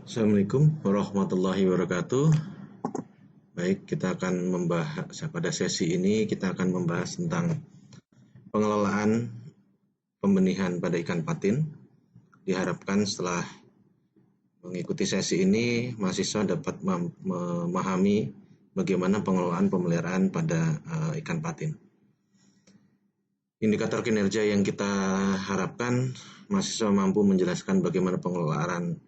Assalamualaikum warahmatullahi wabarakatuh. Baik, kita akan membahas pada sesi ini kita akan membahas tentang pengelolaan pembenihan pada ikan patin. Diharapkan setelah mengikuti sesi ini mahasiswa dapat memahami bagaimana pengelolaan pemeliharaan pada ikan patin. Indikator kinerja yang kita harapkan mahasiswa mampu menjelaskan bagaimana pengelolaan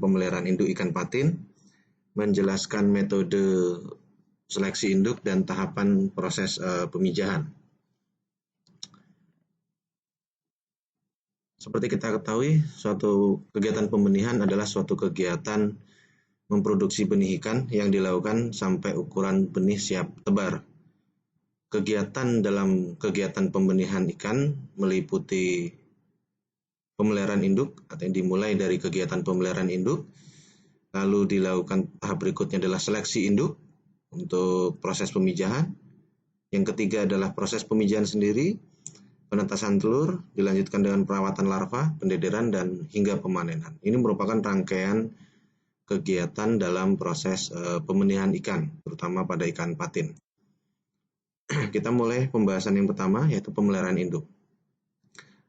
pemeliharaan induk ikan patin, menjelaskan metode seleksi induk dan tahapan proses pemijahan. Seperti kita ketahui, suatu kegiatan pembenihan adalah suatu kegiatan memproduksi benih ikan yang dilakukan sampai ukuran benih siap tebar. Kegiatan dalam kegiatan pembenihan ikan meliputi pemeliharaan induk, atau yang dimulai dari kegiatan pemeliharaan induk, lalu dilakukan tahap berikutnya adalah seleksi induk untuk proses pemijahan. Yang ketiga adalah proses pemijahan sendiri, penetasan telur, dilanjutkan dengan perawatan larva, pendederan, dan hingga pemanenan. Ini merupakan rangkaian kegiatan dalam proses pembenihan ikan, terutama pada ikan patin. Kita mulai pembahasan yang pertama, yaitu pemeliharaan induk.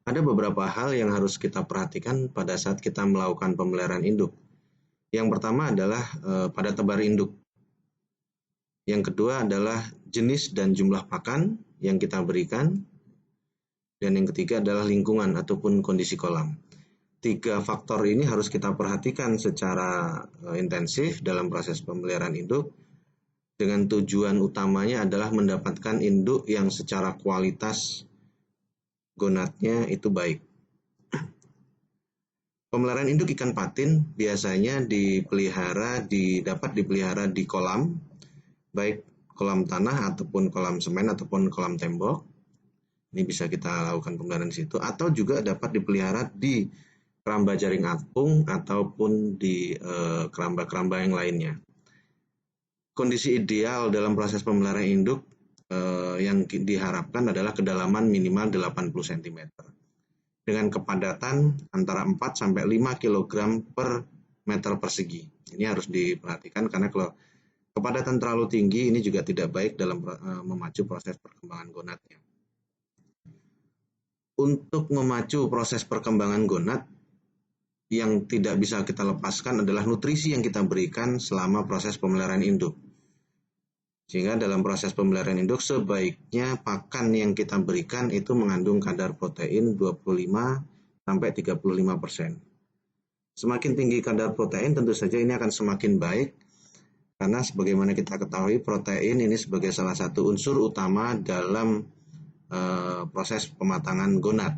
Ada beberapa hal yang harus kita perhatikan pada saat kita melakukan pemeliharaan induk. Yang pertama adalah pada tebar induk. Yang kedua adalah jenis dan jumlah pakan yang kita berikan. Dan yang ketiga adalah lingkungan ataupun kondisi kolam. 3 faktor ini harus kita perhatikan secara intensif dalam proses pemeliharaan induk. Dengan tujuan utamanya adalah mendapatkan induk yang secara kualitas gonatnya itu baik. Pemeliharaan induk ikan patin biasanya dapat dipelihara di kolam, baik kolam tanah ataupun kolam semen ataupun kolam tembok. Ini bisa kita lakukan pemeliharaan di situ, atau juga dapat dipelihara di keramba jaring apung ataupun di keramba-keramba yang lainnya. Kondisi ideal dalam proses pemeliharaan induk yang diharapkan adalah kedalaman minimal 80 cm dengan kepadatan antara 4 sampai 5 kg per meter persegi. Ini harus diperhatikan karena kalau kepadatan terlalu tinggi ini juga tidak baik dalam memacu proses perkembangan gonatnya. Untuk memacu proses perkembangan gonat, yang tidak bisa kita lepaskan adalah nutrisi yang kita berikan selama proses pemeliharaan induk. Sehingga dalam proses pemeliharaan induk sebaiknya pakan yang kita berikan itu mengandung kadar protein 25-35%. Semakin tinggi kadar protein tentu saja ini akan semakin baik, karena sebagaimana kita ketahui protein ini sebagai salah satu unsur utama dalam proses pematangan gonat.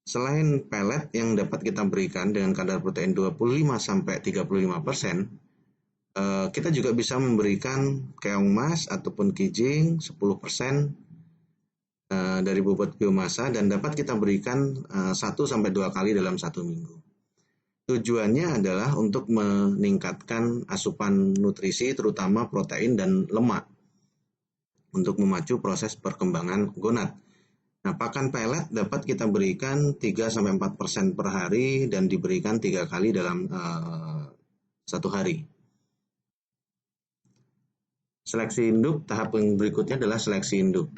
Selain pelet yang dapat kita berikan dengan kadar protein 25-35%, kita juga bisa memberikan keong mas ataupun kijing 10% dari bobot biomasa dan dapat kita berikan 1-2 kali dalam 1 minggu. Tujuannya adalah untuk meningkatkan asupan nutrisi terutama protein dan lemak untuk memacu proses perkembangan gonat. Nah, pakan pelet dapat kita berikan 3-4% per hari dan diberikan 3 kali dalam 1 hari. Seleksi induk, tahap yang berikutnya adalah seleksi induk.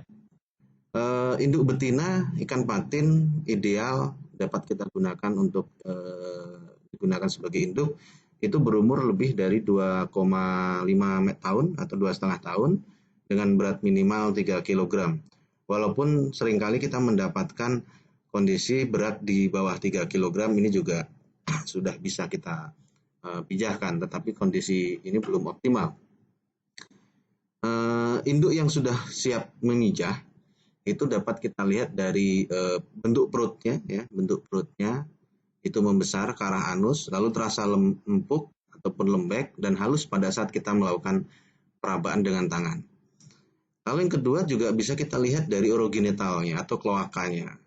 Induk betina ikan patin ideal dapat kita gunakan untuk digunakan sebagai induk itu berumur lebih dari 2,5 tahun atau 2,5 tahun dengan berat minimal 3 kg. Walaupun seringkali kita mendapatkan kondisi berat di bawah 3 kg ini juga sudah bisa kita pijahkan, tetapi kondisi ini belum optimal. Induk yang sudah siap memijah itu dapat kita lihat dari bentuk perutnya, ya. Bentuk perutnya itu membesar ke arah anus, lalu terasa empuk ataupun lembek dan halus pada saat kita melakukan perabaan dengan tangan. Lalu yang kedua juga bisa kita lihat dari urogenitalnya atau kloakanya.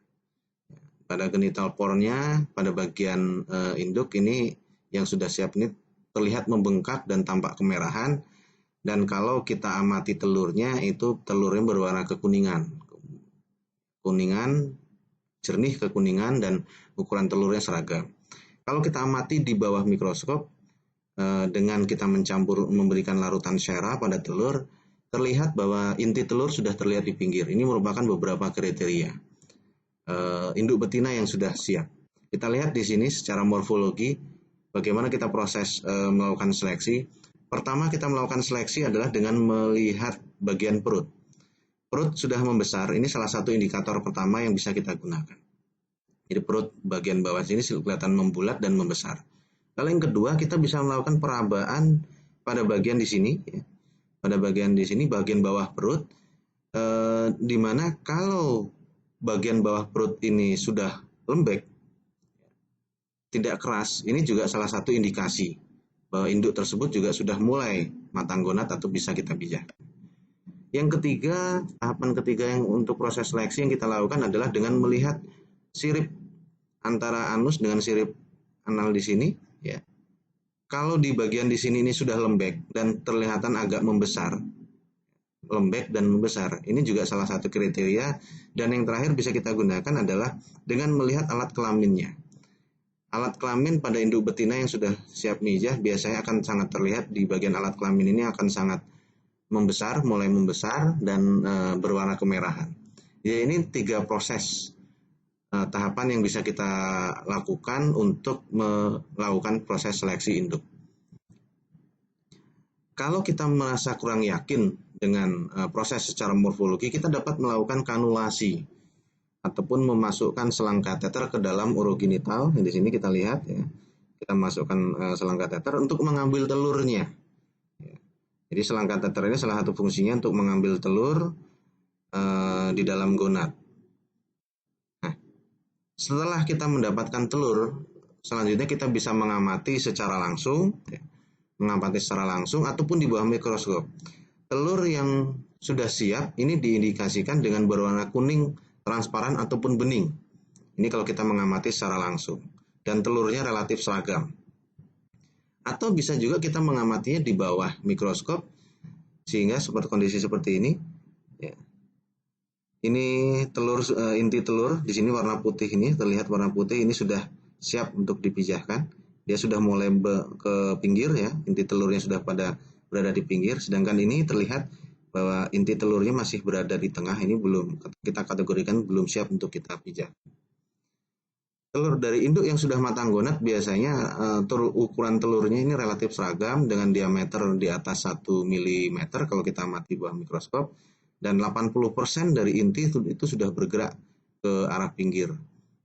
Pada genital pornya, pada bagian induk ini yang sudah siap ini terlihat membengkak dan tampak kemerahan. Dan kalau kita amati telurnya, itu telurnya berwarna kekuningan, jernih kekuningan, dan ukuran telurnya seragam. Kalau kita amati di bawah mikroskop, dengan kita memberikan larutan Shera pada telur, terlihat bahwa inti telur sudah terlihat di pinggir. Ini merupakan beberapa kriteria induk betina yang sudah siap. Kita lihat di sini secara morfologi bagaimana kita proses melakukan seleksi. Pertama kita melakukan seleksi adalah dengan melihat bagian perut. Perut sudah membesar, ini salah satu indikator pertama yang bisa kita gunakan. Jadi perut bagian bawah sini kelihatan membulat dan membesar. Lalu yang kedua, kita bisa melakukan perabaan pada bagian di sini, ya. Pada bagian di sini, bagian bawah perut, di mana kalau bagian bawah perut ini sudah lembek, tidak keras, ini juga salah satu indikasi bahwa induk tersebut juga sudah mulai matang gonat atau bisa kita pijahkan. Yang ketiga, tahapan ketiga yang untuk proses seleksi yang kita lakukan adalah dengan melihat sirip antara anus dengan sirip anal di sini. Ya, kalau di bagian di sini ini sudah lembek dan terlihatan agak membesar, lembek dan membesar, ini juga salah satu kriteria. Dan yang terakhir bisa kita gunakan adalah dengan melihat alat kelaminnya. Alat kelamin pada induk betina yang sudah siap mijah biasanya akan sangat terlihat di bagian alat kelamin ini akan sangat membesar, mulai membesar dan berwarna kemerahan. Ya, ini 3 proses tahapan yang bisa kita lakukan untuk melakukan proses seleksi induk. Kalau kita merasa kurang yakin dengan proses secara morfologi, kita dapat melakukan kanulasi ataupun memasukkan selang kateter ke dalam urogenital. Di sini kita lihat ya, kita masukkan selang kateter untuk mengambil telurnya. Ya. Jadi selang kateter ini salah satu fungsinya untuk mengambil telur di dalam gonad. Setelah kita mendapatkan telur, selanjutnya kita bisa mengamati secara langsung, ataupun di bawah mikroskop. Telur yang sudah siap ini diindikasikan dengan berwarna kuning, transparan ataupun bening. Ini kalau kita mengamati secara langsung. Dan telurnya relatif seragam. Atau bisa juga kita mengamatinya di bawah mikroskop, sehingga kondisi seperti ini. Ya. Ini telur, inti telur di sini warna putih, ini terlihat warna putih, ini sudah siap untuk dipijahkan. Dia sudah mulai ke pinggir ya, inti telurnya sudah berada di pinggir. Sedangkan ini terlihat bahwa inti telurnya masih berada di tengah. Ini belum kita kategorikan belum siap untuk kita pijah. Telur dari induk yang sudah matang gonad biasanya ukuran telurnya ini relatif seragam dengan diameter di atas 1 mm kalau kita amati bawah mikroskop. Dan 80% dari inti itu sudah bergerak ke arah pinggir.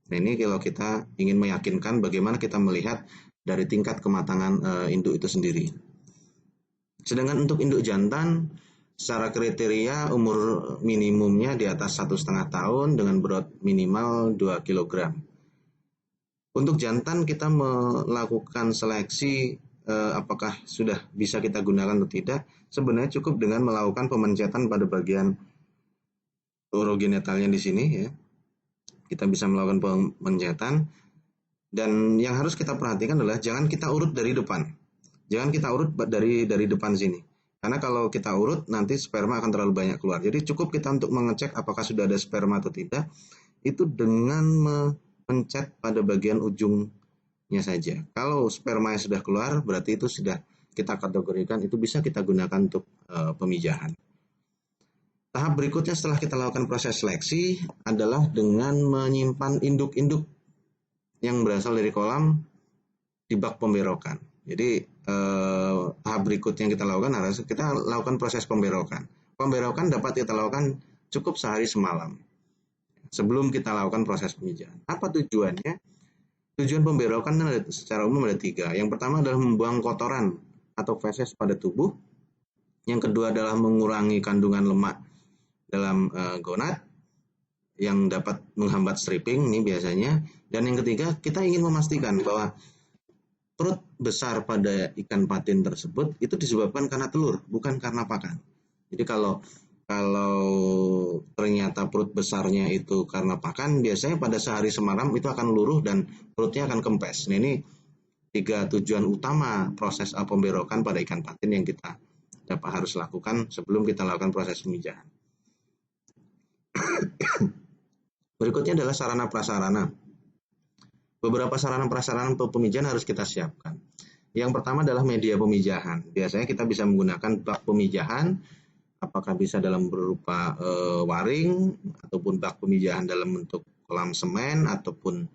Nah, ini kalau kita ingin meyakinkan bagaimana kita melihat dari tingkat kematangan induk itu sendiri. Sedangkan untuk induk jantan, secara kriteria umur minimumnya di atas 1,5 tahun dengan berat minimal 2 kg. Untuk jantan kita melakukan seleksi apakah sudah bisa kita gunakan atau tidak. Sebenarnya cukup dengan melakukan pemencetan pada bagian urogenitalnya di sini ya. Kita bisa melakukan pemencetan, dan yang harus kita perhatikan adalah jangan kita urut dari depan. Jangan kita urut dari depan sini. Karena kalau kita urut nanti sperma akan terlalu banyak keluar. Jadi cukup kita untuk mengecek apakah sudah ada sperma atau tidak itu dengan mencet pada bagian ujungnya saja. Kalau sperma sudah keluar berarti itu sudah kita kategorikan, itu bisa kita gunakan untuk pemijahan. Tahap berikutnya setelah kita lakukan proses seleksi adalah dengan menyimpan induk-induk yang berasal dari kolam di bak pemberokan. Jadi tahap berikutnya yang kita lakukan adalah kita lakukan proses pemberokan. Pemberokan dapat kita lakukan cukup sehari semalam sebelum kita lakukan proses pemijahan. Apa tujuannya? Tujuan pemberokan secara umum ada 3. Yang pertama adalah membuang kotoran atau feses pada tubuh. Yang kedua adalah mengurangi kandungan lemak dalam gonad yang dapat menghambat stripping ini biasanya. Dan yang ketiga, kita ingin memastikan bahwa perut besar pada ikan patin tersebut itu disebabkan karena telur, bukan karena pakan. Jadi kalau ternyata perut besarnya itu karena pakan, biasanya pada sehari semalam itu akan luruh dan perutnya akan kempes. Nah, ini 3 tujuan utama proses pemberokan pada ikan patin yang kita harus lakukan sebelum kita lakukan proses pemijahan. Berikutnya adalah sarana prasarana. Beberapa sarana prasarana pemijahan harus kita siapkan. Yang pertama adalah media pemijahan. Biasanya kita bisa menggunakan bak pemijahan, apakah bisa dalam berupa waring, ataupun bak pemijahan dalam bentuk kolam semen, ataupun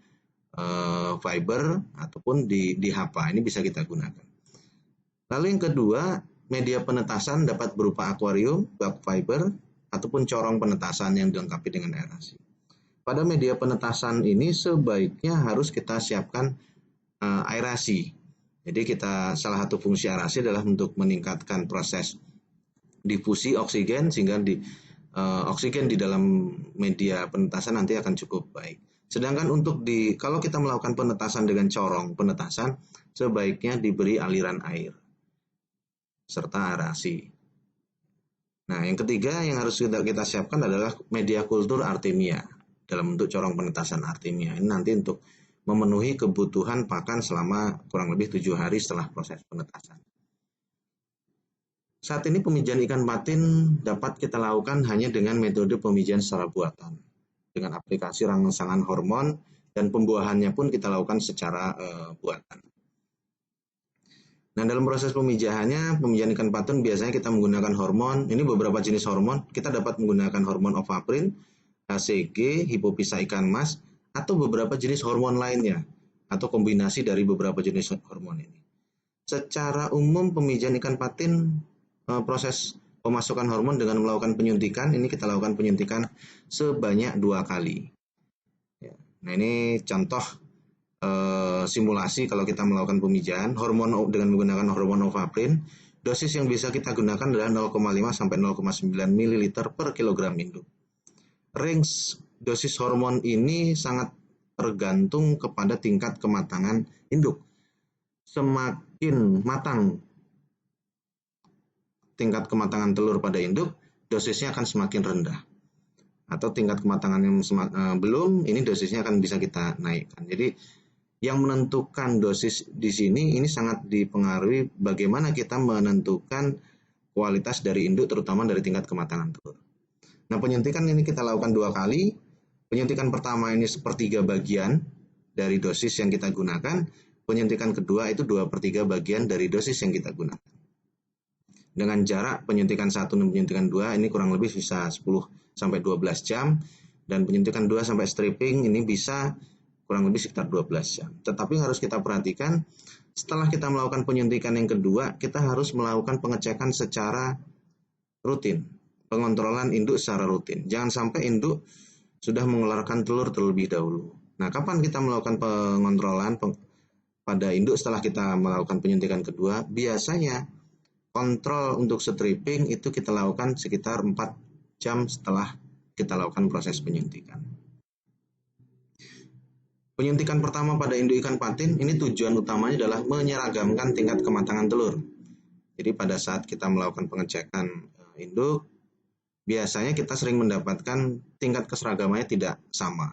fiber, ataupun di HPA. Ini bisa kita gunakan. Lalu yang kedua, media penetasan dapat berupa akuarium, bak fiber, ataupun corong penetasan yang dilengkapi dengan aerasi. Pada media penetasan ini sebaiknya harus kita siapkan aerasi. Jadi salah satu fungsi aerasi adalah untuk meningkatkan proses difusi oksigen sehingga oksigen di dalam media penetasan nanti akan cukup baik. Sedangkan kalau kita melakukan penetasan dengan corong penetasan, sebaiknya diberi aliran air serta aerasi. Nah, yang ketiga yang harus kita siapkan adalah media kultur artemia dalam bentuk corong penetasan artemia. Ini nanti untuk memenuhi kebutuhan pakan selama kurang lebih 7 hari setelah proses penetasan. Saat ini pemijahan ikan patin dapat kita lakukan hanya dengan metode pemijahan secara buatan, dengan aplikasi rangsangan hormon, dan pembuahannya pun kita lakukan secara buatan. Nah, dalam proses pemijahan ikan patin biasanya kita menggunakan hormon. Ini beberapa jenis hormon. Kita dapat menggunakan hormon ovaprin, HCG, hipofisa ikan mas, atau beberapa jenis hormon lainnya, atau kombinasi dari beberapa jenis hormon ini. Secara umum pemijahan ikan patin, proses pemasukan hormon dengan melakukan penyuntikan, ini kita lakukan penyuntikan sebanyak 2 kali. Nah, ini contoh simulasi kalau kita melakukan pemijahan hormon dengan menggunakan hormon ovaprin. Dosis yang bisa kita gunakan adalah 0,5 sampai 0,9 ml per kilogram induk. Range dosis hormon ini sangat tergantung kepada tingkat kematangan induk. Semakin matang tingkat kematangan telur pada induk, dosisnya akan semakin rendah. Atau tingkat kematangan yang belum, ini dosisnya akan bisa kita naikkan. Jadi yang menentukan dosis di sini ini sangat dipengaruhi bagaimana kita menentukan kualitas dari induk, terutama dari tingkat kematangan telur. Nah, penyuntikan ini kita lakukan 2 kali. Penyuntikan pertama ini 1/3 bagian dari dosis yang kita gunakan. Penyuntikan kedua itu 2/3 bagian dari dosis yang kita gunakan. Dengan jarak penyuntikan 1 dan penyuntikan 2 ini kurang lebih bisa 10 sampai 12 jam. Dan penyuntikan 2 sampai stripping ini bisa kurang lebih sekitar 12 jam. Tetapi harus kita perhatikan, setelah kita melakukan penyuntikan yang kedua, kita harus melakukan pengecekan secara rutin. Pengontrolan induk secara rutin. Jangan sampai induk sudah mengeluarkan telur terlebih dahulu. Nah, kapan kita melakukan pengontrolan pada induk setelah kita melakukan penyuntikan kedua? Biasanya kontrol untuk stripping itu kita lakukan sekitar 4 jam setelah kita lakukan proses penyuntikan. Penyuntikan pertama pada induk ikan patin ini tujuan utamanya adalah menyeragamkan tingkat kematangan telur. Jadi pada saat kita melakukan pengecekan induk, biasanya kita sering mendapatkan tingkat keseragamannya tidak sama.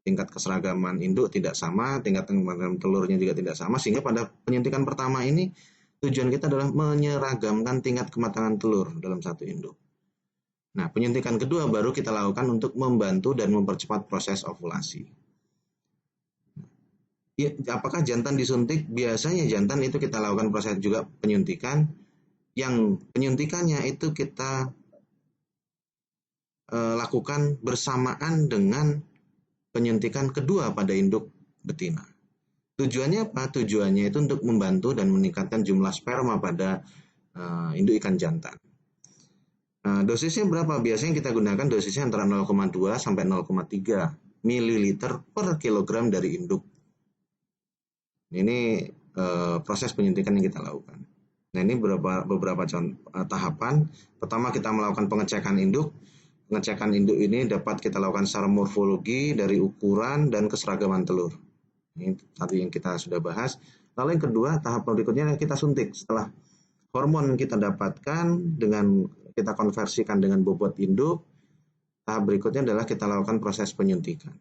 Tingkat keseragaman induk tidak sama, tingkat kematangan telurnya juga tidak sama, sehingga pada penyuntikan pertama ini tujuan kita adalah menyeragamkan tingkat kematangan telur dalam satu induk. Nah, penyuntikan kedua baru kita lakukan untuk membantu dan mempercepat proses ovulasi. Ya, apakah jantan disuntik? Biasanya jantan itu kita lakukan proses juga penyuntikan. Yang penyuntikannya itu kita lakukan bersamaan dengan penyuntikan kedua pada induk betina. Tujuannya apa? Tujuannya itu untuk membantu dan meningkatkan jumlah sperma pada induk ikan jantan. Dosisnya berapa? Biasanya kita gunakan dosisnya antara 0,2 sampai 0,3 ml per kilogram dari induk. Ini proses penyuntikan yang kita lakukan. Nah, ini beberapa tahapan. Pertama, kita melakukan pengecekan induk. Pengecekan induk ini dapat kita lakukan secara morfologi dari ukuran dan keseragaman telur. Ini tadi yang kita sudah bahas. Lalu yang kedua, tahap berikutnya kita suntik. Setelah hormon kita dapatkan dengan kita konversikan dengan bobot induk, tahap berikutnya adalah kita lakukan proses penyuntikan.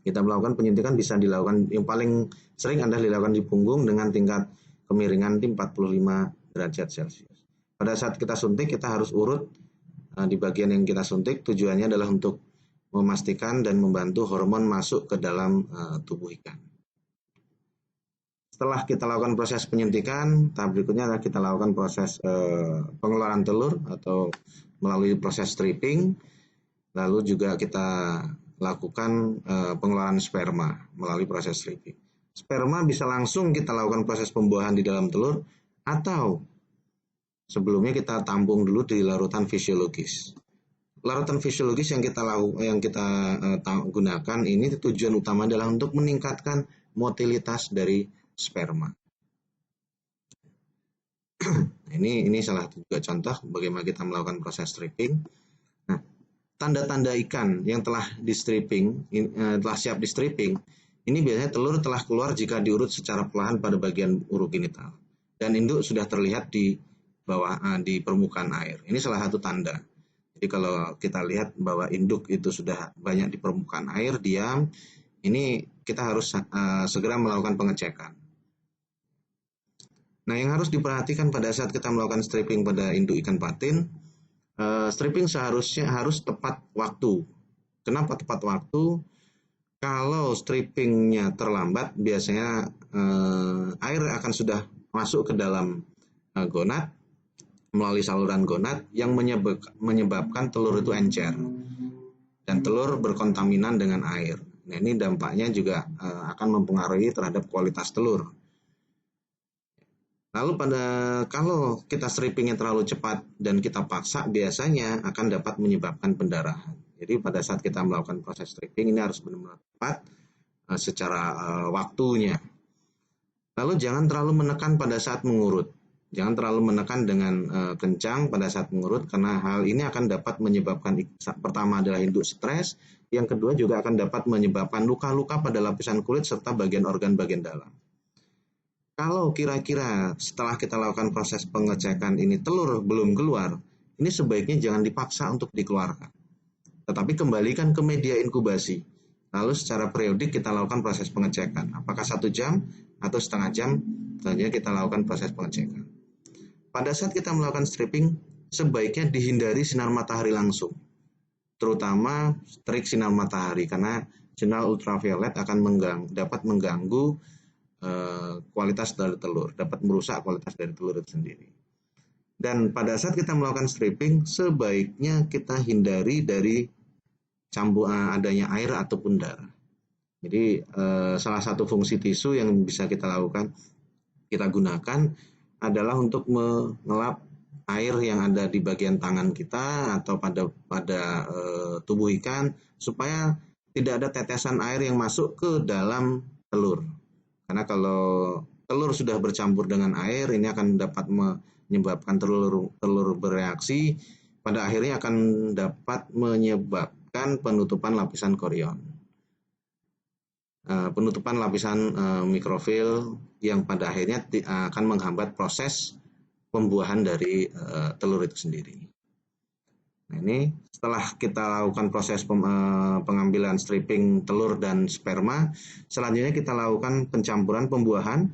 Kita melakukan penyuntikan bisa dilakukan, yang paling sering adalah dilakukan di punggung dengan tingkat kemiringan 45 derajat Celcius. Pada saat kita suntik, kita harus urut di bagian yang kita suntik. Tujuannya adalah untuk memastikan dan membantu hormon masuk ke dalam tubuh ikan. Setelah kita lakukan proses penyuntikan, tahap berikutnya adalah kita lakukan proses pengeluaran telur atau melalui proses stripping. Lalu juga kita lakukan pengeluaran sperma melalui proses stripping. Sperma bisa langsung kita lakukan proses pembuahan di dalam telur atau sebelumnya kita tampung dulu di larutan fisiologis. Larutan fisiologis yang kita gunakan ini tujuan utama adalah untuk meningkatkan motilitas dari sperma. Ini salah satu juga contoh bagaimana kita melakukan proses stripping. Nah, tanda-tanda ikan yang telah di stripping, telah siap di stripping, ini biasanya telur telah keluar jika diurut secara perlahan pada bagian urogenital dan induk sudah terlihat di bawah di permukaan air. Ini salah satu tanda. Jadi kalau kita lihat bahwa induk itu sudah banyak di permukaan air, diam, ini kita harus segera melakukan pengecekan. Nah, yang harus diperhatikan pada saat kita melakukan stripping pada induk ikan patin, stripping seharusnya harus tepat waktu. Kenapa tepat waktu? Kalau strippingnya terlambat, biasanya air akan sudah masuk ke dalam gonad melalui saluran gonad yang menyebabkan telur itu encer dan telur berkontaminan dengan air. Nah, ini dampaknya juga akan mempengaruhi terhadap kualitas telur. Lalu kalau kita strippingnya terlalu cepat dan kita paksa, biasanya akan dapat menyebabkan pendarahan. Jadi pada saat kita melakukan proses stripping ini harus benar-benar tepat secara waktunya. Lalu jangan terlalu menekan pada saat mengurut. Jangan terlalu menekan dengan kencang pada saat mengurut, karena hal ini akan dapat menyebabkan, pertama adalah induk stres, yang kedua juga akan dapat menyebabkan luka-luka pada lapisan kulit serta bagian organ bagian dalam. Kalau kira-kira setelah kita lakukan proses pengecekan ini telur belum keluar, ini sebaiknya jangan dipaksa untuk dikeluarkan. Tetapi kembalikan ke media inkubasi. Lalu secara periodik kita lakukan proses pengecekan. Apakah 1 jam atau setengah jam, selanjutnya kita lakukan proses pengecekan. Pada saat kita melakukan stripping, sebaiknya dihindari sinar matahari langsung. Terutama terik sinar matahari, karena sinar ultraviolet akan dapat mengganggu kualitas dari telur, dapat merusak kualitas dari telur itu sendiri. Dan pada saat kita melakukan stripping, sebaiknya kita hindari dari adanya air ataupun darah. Jadi salah satu fungsi tisu yang bisa kita gunakan adalah untuk mengelap air yang ada di bagian tangan kita atau pada tubuh ikan, supaya tidak ada tetesan air yang masuk ke dalam telur. Karena kalau telur sudah bercampur dengan air, ini akan dapat menyebabkan telur bereaksi, pada akhirnya akan dapat menyebabkan penutupan lapisan korion. Penutupan lapisan mikrofil yang pada akhirnya akan menghambat proses pembuahan dari telur itu sendiri. Nah, ini setelah kita lakukan proses pengambilan stripping telur dan sperma, selanjutnya kita lakukan pencampuran pembuahan.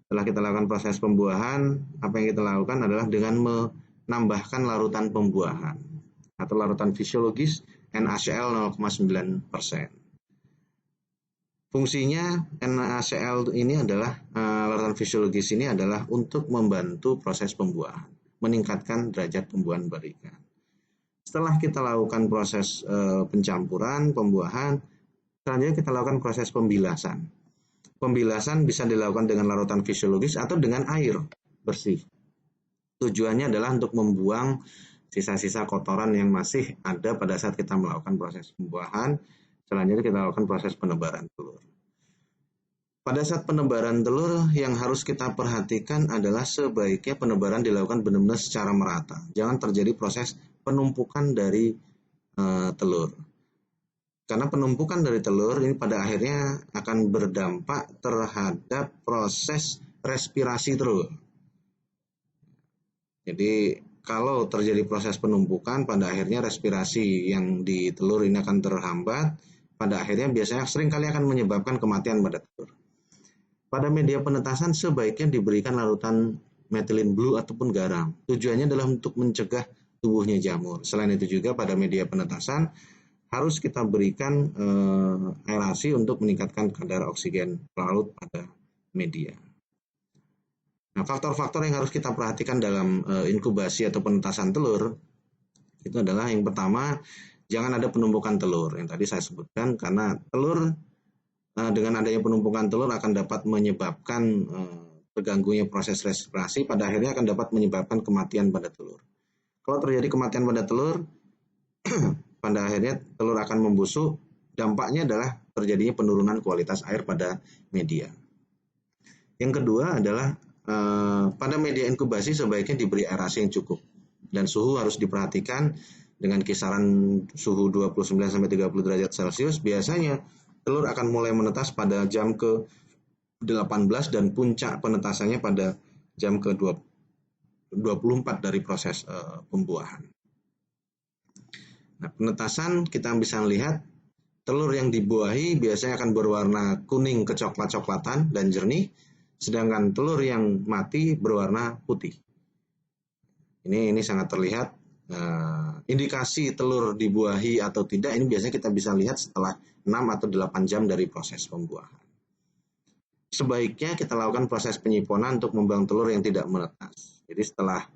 Setelah kita lakukan proses pembuahan, apa yang kita lakukan adalah dengan menambahkan larutan pembuahan atau larutan fisiologis NaCl 0,9%. Fungsinya NaCl ini adalah larutan fisiologis ini adalah untuk membantu proses pembuahan, meningkatkan derajat pembuahan barikan. Setelah kita lakukan proses pencampuran, pembuahan, selanjutnya kita lakukan proses pembilasan. Pembilasan bisa dilakukan dengan larutan fisiologis atau dengan air bersih. Tujuannya adalah untuk membuang sisa-sisa kotoran yang masih ada pada saat kita melakukan proses pembuahan. Selanjutnya kita lakukan proses penebaran telur. Pada saat penebaran telur, yang harus kita perhatikan adalah sebaiknya penebaran dilakukan benar-benar secara merata. Jangan terjadi proses penumpukan dari telur. Karena penumpukan dari telur ini pada akhirnya akan berdampak terhadap proses respirasi telur. Jadi kalau terjadi proses penumpukan, pada akhirnya respirasi yang di telur ini akan terhambat. Pada akhirnya biasanya seringkali akan menyebabkan kematian pada telur. Pada media penetasan sebaiknya diberikan larutan methylene blue ataupun garam. Tujuannya adalah untuk mencegah tubuhnya jamur. Selain itu juga pada media penetasan harus kita berikan aerasi untuk meningkatkan kadar oksigen larut pada media. Nah, faktor-faktor yang harus kita perhatikan dalam inkubasi atau penetasan telur itu adalah yang pertama, jangan ada penumpukan telur yang tadi saya sebutkan, karena telur dengan adanya penumpukan telur akan dapat menyebabkan terganggunya proses respirasi, pada akhirnya akan dapat menyebabkan kematian pada telur. Kalau terjadi kematian pada telur, pada akhirnya telur akan membusuk, dampaknya adalah terjadinya penurunan kualitas air pada media. Yang kedua adalah pada media inkubasi sebaiknya diberi aerasi yang cukup, dan suhu harus diperhatikan dengan kisaran suhu 29-30 derajat Celcius. Biasanya telur akan mulai menetas pada jam ke-18 dan puncak penetasannya pada jam ke-24 dari proses pembuahan. Nah, penetasan kita bisa lihat telur yang dibuahi biasanya akan berwarna kuning kecoklat-coklatan dan jernih, sedangkan telur yang mati berwarna putih. Ini sangat terlihat. Indikasi telur dibuahi atau tidak ini biasanya kita bisa lihat setelah 6 atau 8 jam dari proses pembuahan. Sebaiknya kita lakukan proses penyiponan untuk membuang telur yang tidak menetas. Jadi setelah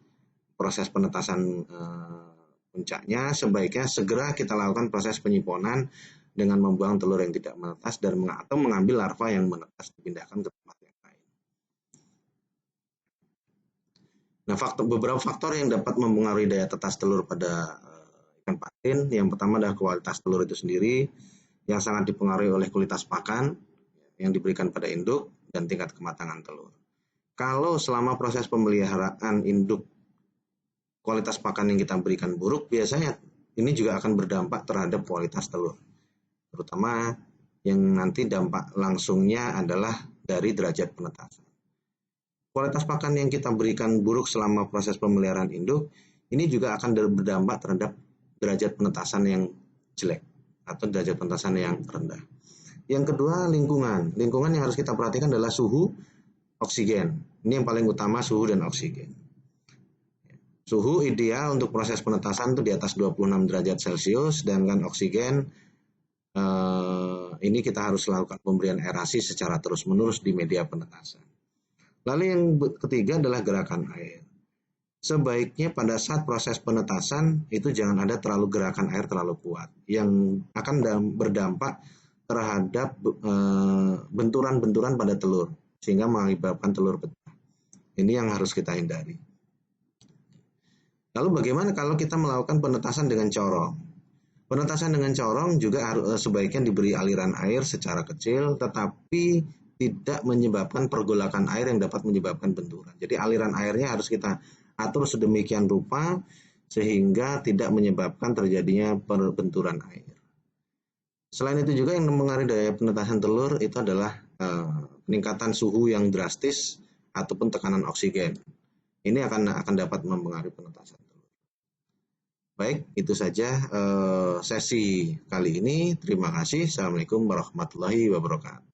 proses penetasan puncaknya, sebaiknya segera kita lakukan proses penyiponan dengan membuang telur yang tidak menetas dan atau mengambil larva yang menetas dipindahkan ke tempat yang lain. Nah, beberapa faktor yang dapat mempengaruhi daya tetas telur pada ikan patin. Yang pertama adalah kualitas telur itu sendiri, yang sangat dipengaruhi oleh kualitas pakan yang diberikan pada induk dan tingkat kematangan telur. Kalau selama proses pemeliharaan induk kualitas pakan yang kita berikan buruk, biasanya ini juga akan berdampak terhadap kualitas telur. Terutama yang nanti dampak langsungnya adalah dari derajat penetasan. Kualitas pakan yang kita berikan buruk selama proses pemeliharaan induk, ini juga akan berdampak terhadap derajat penetasan yang jelek atau derajat penetasan yang rendah. Yang kedua, lingkungan. Lingkungan yang harus kita perhatikan adalah suhu, oksigen. Ini yang paling utama, suhu dan oksigen. Suhu ideal untuk proses penetasan itu di atas 26 derajat Celcius, dan oksigen ini kita harus lakukan pemberian aerasi secara terus-menerus di media penetasan. Lalu yang ketiga adalah gerakan air. Sebaiknya pada saat proses penetasan itu jangan ada terlalu gerakan air terlalu kuat yang akan berdampak terhadap benturan-benturan pada telur sehingga mengakibatkan telur pecah. Ini yang harus kita hindari. Lalu bagaimana kalau kita melakukan penetasan dengan corong? Penetasan dengan corong juga sebaiknya diberi aliran air secara kecil, tetapi tidak menyebabkan pergolakan air yang dapat menyebabkan benturan. Jadi aliran airnya harus kita atur sedemikian rupa sehingga tidak menyebabkan terjadinya benturan air. Selain itu juga yang mempengaruhi daya penetasan telur itu adalah peningkatan suhu yang drastis ataupun tekanan oksigen. Ini akan dapat mempengaruhi penetasan telur. Baik, itu saja sesi kali ini. Terima kasih. Assalamualaikum warahmatullahi wabarakatuh.